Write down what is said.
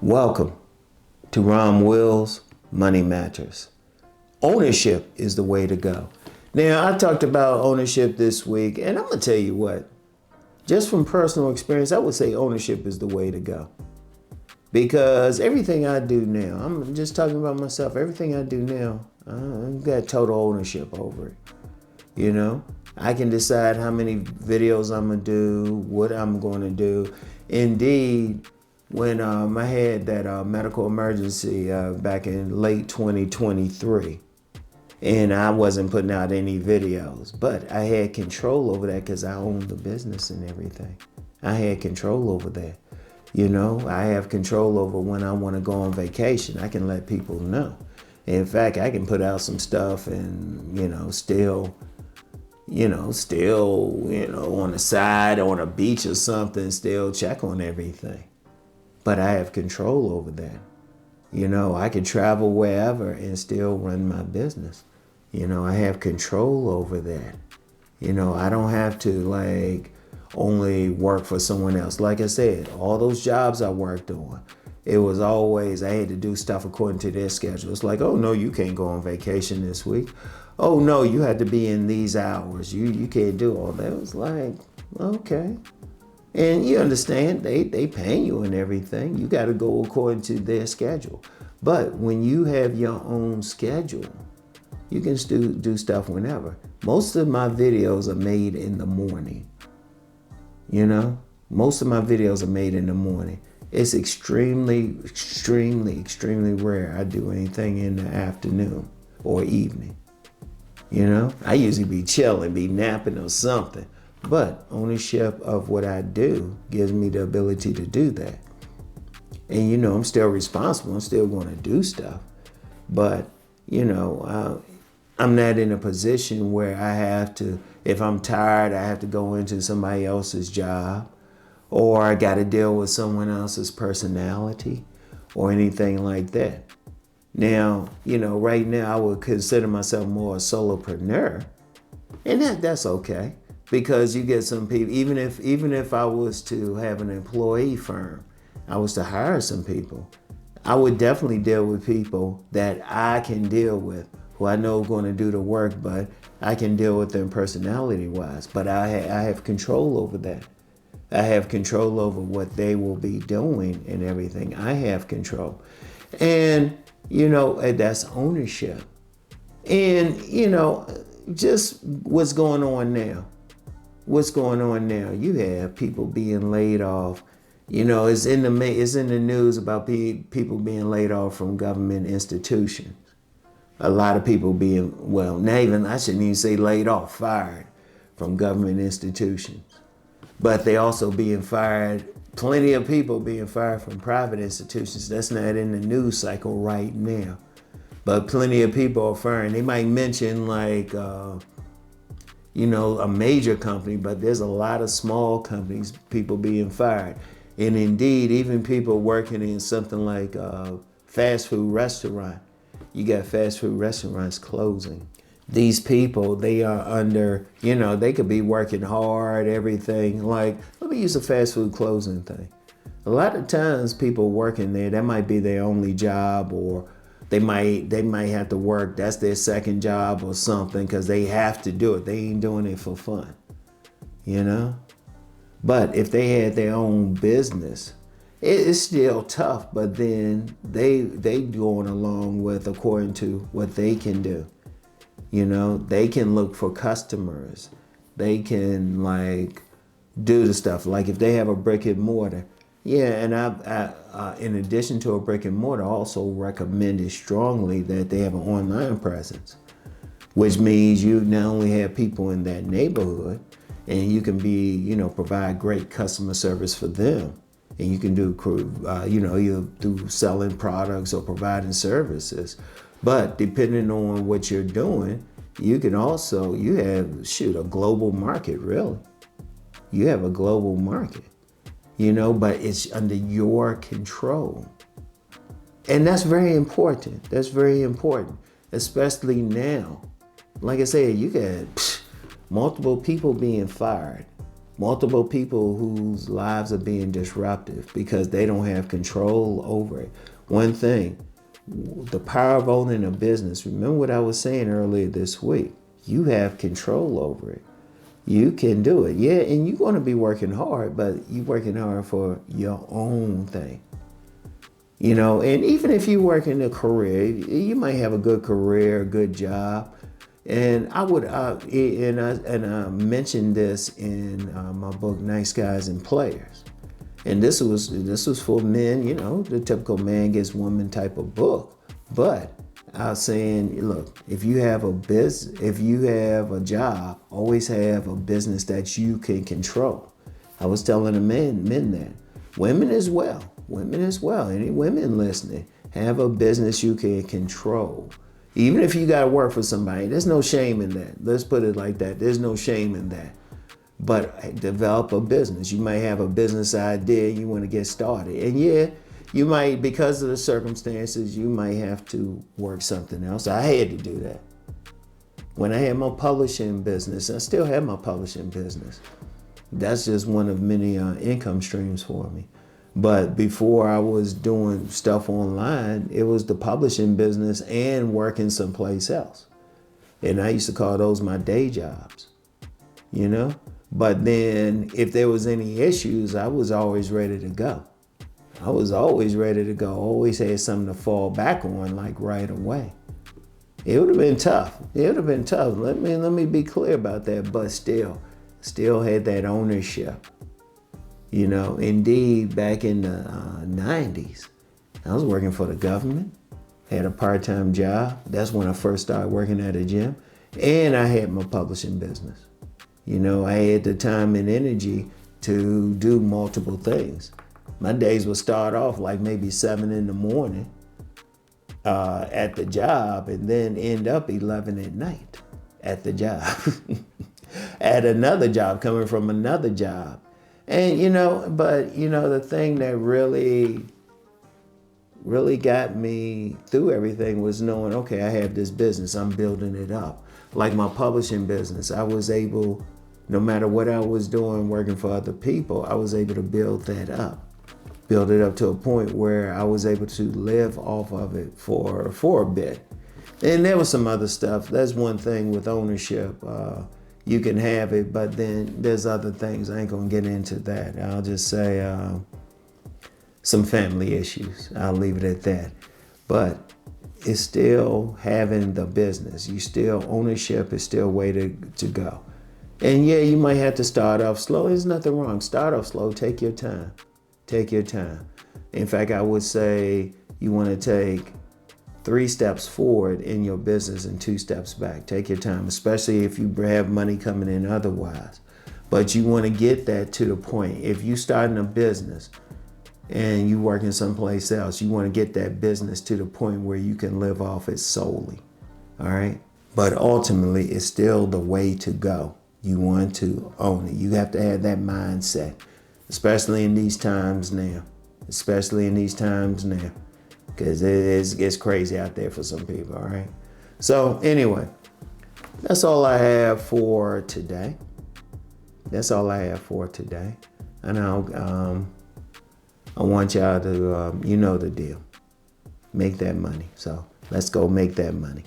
Welcome to Rom Wills Money Matters. Ownership is the way to go. Now, I talked about ownership this week, and I'm going to tell you what, just from personal experience, I would say ownership is the way to go. Because everything I do now, I'm just talking about myself, everything I do now, I've got total ownership over it. You know, I can decide how many videos I'm going to do, what I'm going to do. Indeed, when I had that medical emergency back in late 2023, and I wasn't putting out any videos, but I had control over that because I owned the business and everything. I had control over that. You know, I have control over when I want to go on vacation. I can let people know. In fact, I can put out some stuff and, still on the side, on a beach or something, still check on everything. But I have control over that. I can travel wherever and still run my business. I have control over that. I don't have to only work for someone else. Like I said, all those jobs I worked on, it was always, I had to do stuff according to their schedule. It's like, oh no, you can't go on vacation this week. Oh no, you had to be in these hours. You can't do all that. It was like, okay. And you understand, they paying you and everything. You got to go according to their schedule. But when you have your own schedule, you can do stuff whenever. Most of my videos are made in the morning. Most of my videos are made in the morning. It's extremely rare I do anything in the afternoon or evening. I usually be chilling, be napping or something. But ownership of what I do gives me the ability to do that. And I'm still responsible. I'm still going to do stuff. But, I'm not in a position where I have to, if I'm tired, I have to go into somebody else's job, or I got to deal with someone else's personality or anything like that. Now, right now I would consider myself more a solopreneur, and that's okay. Because you get some people, even if I was to have an employee firm, I was to hire some people, I would definitely deal with people that I can deal with, who I know are going to do the work, but I can deal with them personality-wise. But I have control over that. I have control over what they will be doing and everything. I have control. And, that's ownership. And, just what's going on now. What's going on now? You have people being laid off. It's in the news about people being laid off from government institutions. A lot of people being, I shouldn't even say laid off, fired from government institutions. But they also being fired, plenty of people being fired from private institutions. That's not in the news cycle right now. But plenty of people are fired. They might mention a major company, but there's a lot of small companies, people being fired. And indeed, even people working in something like a fast food restaurant, you got fast food restaurants closing. These people, they are under, they could be working hard, everything. Let me use a fast food closing thing. A lot of times people working there, that might be their only job, or they might have to work, that's their second job or something, because they have to do it. They ain't doing it for fun, But if they had their own business, it's still tough, but then they going along with according to what they can do. They can look for customers. They can do the stuff. Like if they have a brick and mortar. Yeah, and I in addition to a brick and mortar, also recommended strongly that they have an online presence, which means you not only have people in that neighborhood, and you can be, provide great customer service for them. And you can do, either through selling products or providing services. But depending on what you're doing, you can also, you have, a global market, really. You have a global market, but it's under your control. And that's very important. That's very important, especially now. Like I said, you got multiple people being fired. Multiple people whose lives are being disrupted because they don't have control over it. One thing, the power of owning a business. Remember what I was saying earlier this week. You have control over it. You can do it. Yeah, and you're going to be working hard, but you're working hard for your own thing. You know, and even if you work in a career, you might have a good career, a good job. And I would, and I mentioned this in my book, Nice Guys and Players. And this was for men, you know, the typical man gets woman type of book. But I was saying, look, if you have a job, always have a business that you can control. I was telling the men that. Women as well. Any women listening, have a business you can control. Even if you got to work for somebody, there's no shame in that. Let's put it like that. There's no shame in that. But develop a business. You might have a business idea, you want to get started. And yeah, you might, because of the circumstances, you might have to work something else. I had to do that. When I had my publishing business, I still have my publishing business. That's just one of many income streams for me. But before I was doing stuff online, it was the publishing business and working someplace else. And I used to call those my day jobs, you know? But then if there was any issues, I was always ready to go. Always had something to fall back on, like right away. It would have been tough. Let me be clear about that, but still had that ownership. You know, indeed, back in the 90s, I was working for the government, had a part-time job. That's when I first started working at a gym. And I had my publishing business. You know, I had the time and energy to do multiple things. My days would start off like maybe 7 in the morning at the job and then end up 11 at night at the job. At another job, coming from another job. And, the thing that really got me through everything was knowing, okay, I have this business, I'm building it up. Like my publishing business, I was able, no matter what I was doing, working for other people, I was able to build that up. Build it up to a point where I was able to live off of it for a bit. And there was some other stuff. That's one thing with ownership. You can have it, but then there's other things. I ain't gonna get into that. I'll just say some family issues. I'll leave it at that. But it's still having the business. Ownership is still a way to go. And yeah, you might have to start off slow. There's nothing wrong. Start off slow, take your time. In fact, I would say you wanna take 3 steps forward in your business and 2 steps back. Take your time, especially if you have money coming in otherwise. But you want to get that to the point. If you starting a business and you working someplace else, you want to get that business to the point where you can live off it solely. All right? But ultimately, it's still the way to go. You want to own it. You have to have that mindset, especially in these times now. Because it's crazy out there for some people, all right? So anyway, that's all I have for today. And I want y'all to, you know the deal. Make that money. So let's go make that money.